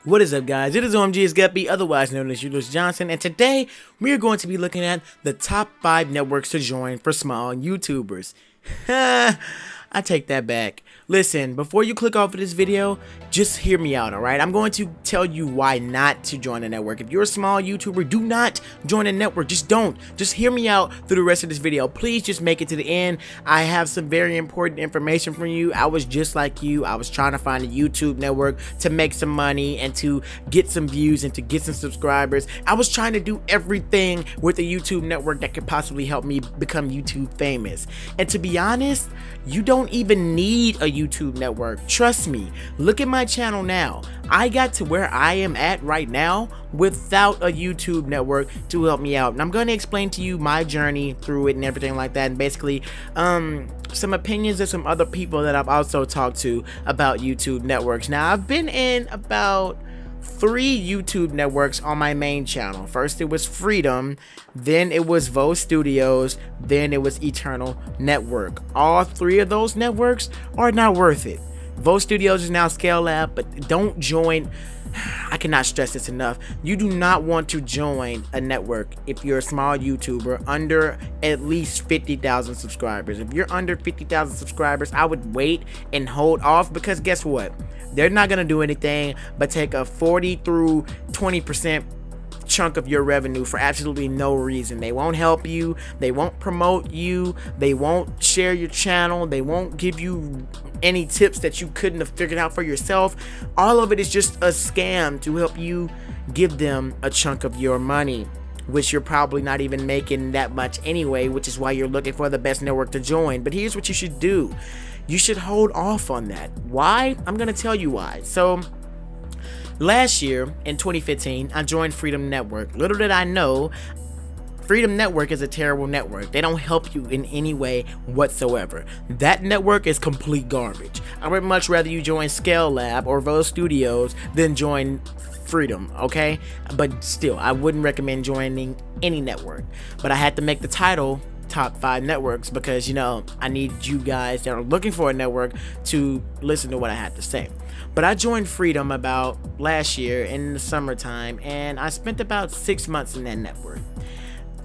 What is up, guys? It is OMG's Guppey, otherwise known as Julius Johnson, and today we are going to be looking at the top 5 networks to join for small YouTubers. I take that back. Listen, before you click off of this video, just hear me out, alright? I'm going to tell you why not to join a network. If you're a small YouTuber, do not join a network. Just don't. Just hear me out through the rest of this video. Please just make it to the end. I have some very important information for you. I was just like you. I was trying to find a YouTube network to make some money and to get some views and to get some subscribers. I was trying to do everything with a YouTube network that could possibly help me become YouTube famous. And to be honest, you don't even need a YouTube network. Trust me. Look at my channel now. I got to where I am at right now without a YouTube network to help me out. And I'm going to explain to you my journey through it and everything like that. And basically, some opinions of some other people that I've also talked to about YouTube networks. Now, I've been in about 3 YouTube networks on my main channel. First it was Freedom, then it was Vo Studios, then it was Eternal Network. All 3 of those networks are not worth it. Vo Studios is now Scale Lab, but don't join. I cannot stress this enough. You do not want to join a network if you're a small YouTuber under at least 50,000 subscribers. If you're under 50,000 subscribers, I would wait and hold off, because guess what? They're not going to do anything but take a 40 through 20% chunk of your revenue for absolutely no reason. They won't help you. They won't promote you. They won't share your channel. They won't give you any tips that you couldn't have figured out for yourself. All of it is just a scam to help you give them a chunk of your money, which you're probably not even making that much anyway, which is why you're looking for the best network to join. But here's what you should do. You should hold off on that. Why? I'm going to tell you why. So, last year, in 2015, I joined Freedom Network. Little did I know, Freedom Network is a terrible network. They don't help you in any way whatsoever. That network is complete garbage. I would much rather you join Scale Lab or Vo Studios than join Freedom, okay? But still, I wouldn't recommend joining any network. But I had to make the title top 5 networks because, you know, I need you guys that are looking for a network to listen to what I had to say. But I joined Freedom about last year in the summertime, and I spent about 6 months in that network.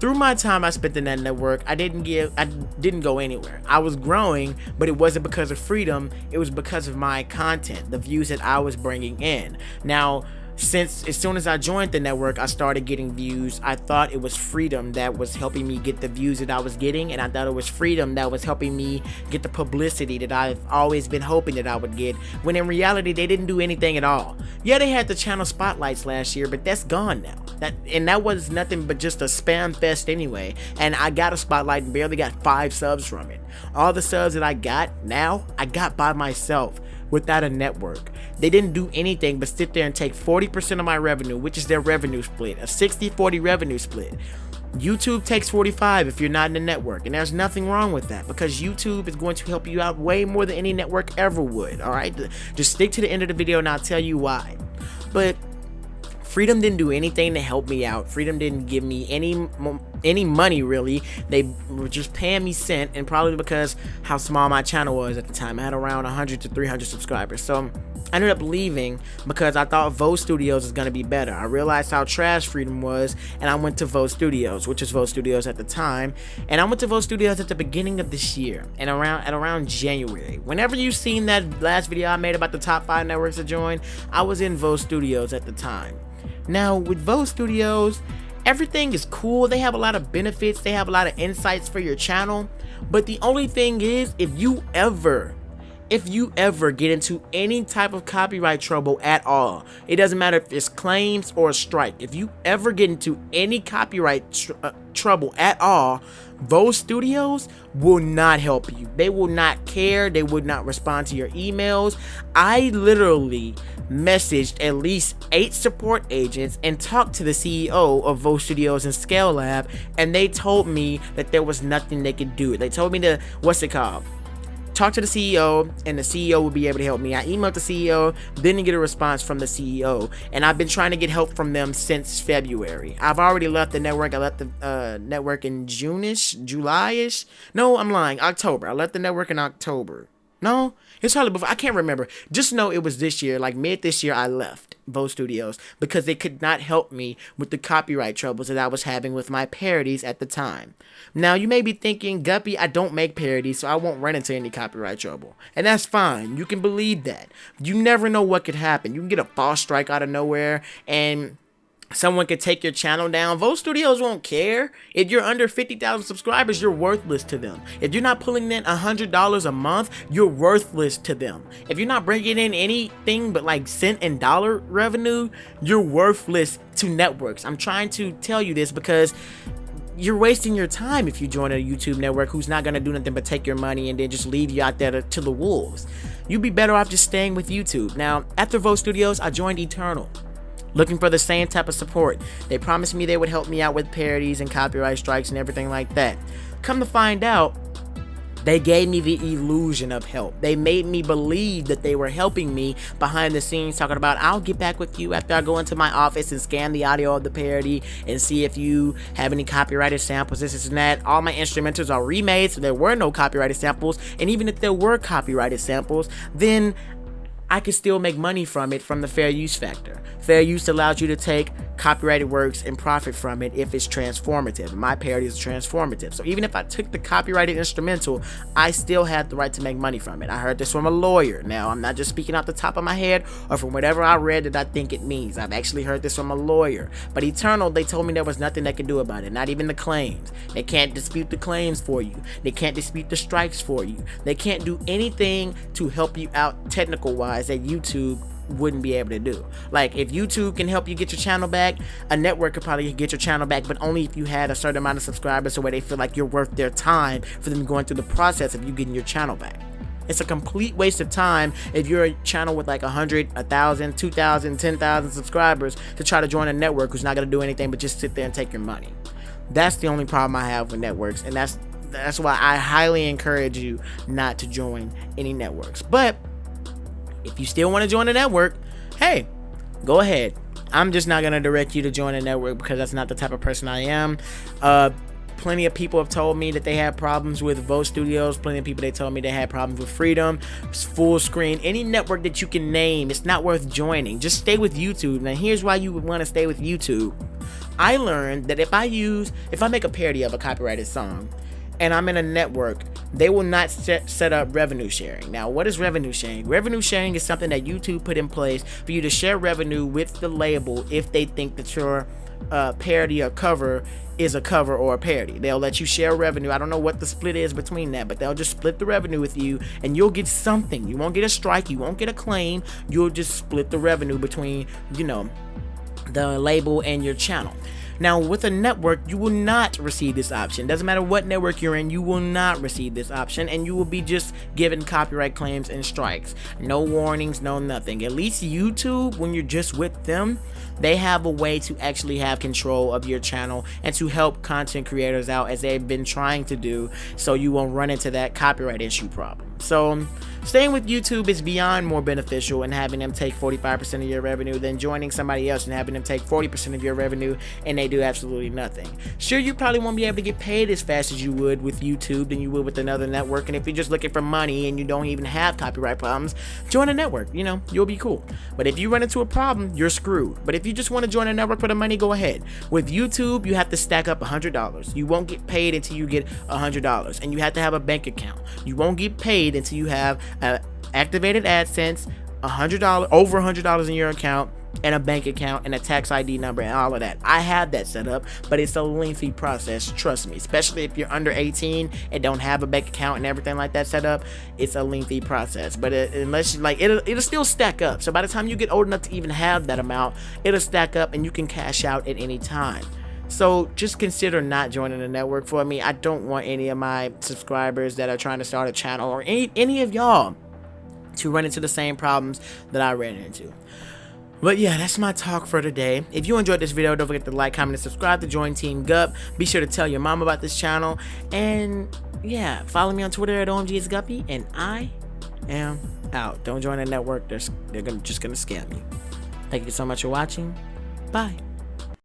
Through my time I spent in that network, I didn't go anywhere. I was growing, but it wasn't because of Freedom. It was because of my content, the views that I was bringing in. Now, since as soon as I joined the network, I started getting views. I thought it was Freedom that was helping me get the views that I was getting, and I thought it was Freedom that was helping me get the publicity that I've always been hoping that I would get, when in reality they didn't do anything at all. Yeah, they had the channel spotlights last year, but that's gone now. That was nothing but just a spam fest anyway, and I got a spotlight and barely got 5 subs from it. All the subs that I got now, I got by myself without a network. They didn't do anything but sit there and take 40% of my revenue, which is their revenue split, a 60-40 revenue split. YouTube takes 45 if you're not in a network, and there's nothing wrong with that, because YouTube is going to help you out way more than any network ever would. All right, just stick to the end of the video and I'll tell you why. But Freedom didn't do anything to help me out. Freedom didn't give me any money, really. They were just paying me cent, and probably because how small my channel was at the time. I had around 100 to 300 subscribers. So I ended up leaving because I thought Vo Studios was going to be better. I realized how trash Freedom was, and I went to Vo Studios, which was Vo Studios at the time. And I went to Vo Studios at the beginning of this year, and around January. Whenever you've seen that last video I made about the top 5 networks to join, I was in Vo Studios at the time. Now, with Vo Studios, everything is cool. They have a lot of benefits. They have a lot of insights for your channel. But the only thing is, if you ever get into any type of copyright trouble at all, it doesn't matter if it's claims or a strike. If you ever get into any copyright trouble at all, Vo Studios will not help you. They will not care. They would not respond to your emails. I literally messaged at least 8 support agents and talked to the CEO of Vo Studios and Scale Lab, and they told me that there was nothing they could do. They told me to, talk to the CEO, and the CEO will be able to help me. I emailed the CEO, didn't get a response from the CEO, and I've been trying to get help from them since February. I've already left the network. I left the network in June-ish, July-ish. No, I'm lying. October. I left the network in October. No, it's probably before. I can't remember. Just know it was this year, like mid this year I left. Vote Studios because they could not help me with the copyright troubles that I was having with my parodies at the time. Now, you may be thinking, Guppy, I don't make parodies, so I won't run into any copyright trouble. And that's fine. You can believe that. You never know what could happen. You can get a false strike out of nowhere, and someone could take your channel down. Vote Studios won't care. If you're under 50,000 subscribers, you're worthless to them. If you're not pulling in $100 a month, you're worthless to them. If you're not bringing in anything but like cent and dollar revenue, you're worthless to networks. I'm trying to tell you this because you're wasting your time if you join a YouTube network who's not going to do nothing but take your money and then just leave you out there to the wolves. You'd be better off just staying with YouTube. Now, after Vote Studios, I joined Eternal, looking for the same type of support. They promised me they would help me out with parodies and copyright strikes and everything like that. Come to find out, they gave me the illusion of help. They made me believe that they were helping me behind the scenes, talking about, I'll get back with you after I go into my office and scan the audio of the parody and see if you have any copyrighted samples, this and that. All my instrumentals are remade, so there were no copyrighted samples. And even if there were copyrighted samples, then I could still make money from it from the fair use factor. Fair use allows you to take copyrighted works and profit from it if it's transformative. My parody is transformative. So even if I took the copyrighted instrumental, I still had the right to make money from it. I heard this from a lawyer. Now, I'm not just speaking off the top of my head or from whatever I read that I think it means. I've actually heard this from a lawyer. But Eternal, they told me there was nothing they could do about it, not even the claims. They can't dispute the claims for you. They can't dispute the strikes for you. They can't do anything to help you out technical wise that YouTube wouldn't be able to do. Like, if YouTube can help you get your channel back, a network could probably get your channel back, but only if you had a certain amount of subscribers so where they feel like you're worth their time for them going through the process of you getting your channel back. It's a complete waste of time if you're a channel with like 100, 1,000, 2,000, 10,000 subscribers to try to join a network who's not going to do anything but just sit there and take your money. That's the only problem I have with networks, and that's why I highly encourage you not to join any networks. But if you still want to join a network, hey, go ahead. I'm just not going to direct you to join a network because that's not the type of person I am. Plenty of people have told me that they had problems with Vote Studios. Plenty of people, they told me they had problems with Freedom, Full Screen, any network that you can name. It's not worth joining. Just stay with YouTube. Now, here's why you would want to stay with YouTube. I learned that if I make a parody of a copyrighted song and I'm in a network, they will not set up revenue sharing. Now, what is revenue sharing? Revenue sharing is something that YouTube put in place for you to share revenue with the label if they think that your parody or cover is a cover or a parody. They'll let you share revenue. I don't know what the split is between that, but they'll just split the revenue with you and you'll get something. You won't get a strike, you won't get a claim, you'll just split the revenue between, the label and your channel. Now, with a network, you will not receive this option. Doesn't matter what network you're in, you will not receive this option, and you will be just given copyright claims and strikes. No warnings, no nothing. At least YouTube, when you're just with them, they have a way to actually have control of your channel and to help content creators out as they've been trying to do, so you won't run into that copyright issue problem. So staying with YouTube is beyond more beneficial and having them take 45% of your revenue than joining somebody else and having them take 40% of your revenue and they do absolutely nothing. Sure, you probably won't be able to get paid as fast as you would with YouTube than you would with another network, and if you're just looking for money and you don't even have copyright problems, join a network. You'll be cool. But if you run into a problem, you're screwed. But if you just want to join a network for the money, go ahead. With YouTube, you have to stack up $100. You won't get paid until you get $100, and you have to have a bank account. You won't get paid until you have activated AdSense, $100, over $100 in your account, and a bank account and a tax ID number and all of that. I have that set up, but it's a lengthy process, trust me, especially if you're under 18 and don't have a bank account and everything like that set up. It's a lengthy process, but unless you it'll still stack up. So by the time you get old enough to even have that amount, it'll stack up and you can cash out at any time. So just consider not joining the network for me. I don't want any of my subscribers that are trying to start a channel or any of y'all to run into the same problems that I ran into. But yeah, that's my talk for today. If you enjoyed this video, don't forget to like, comment, and subscribe to join Team Gup. Be sure to tell your mom about this channel. And yeah, follow me on Twitter at OMGsGuppy. And I am out. Don't join a network. They're just gonna scam you. Thank you so much for watching. Bye.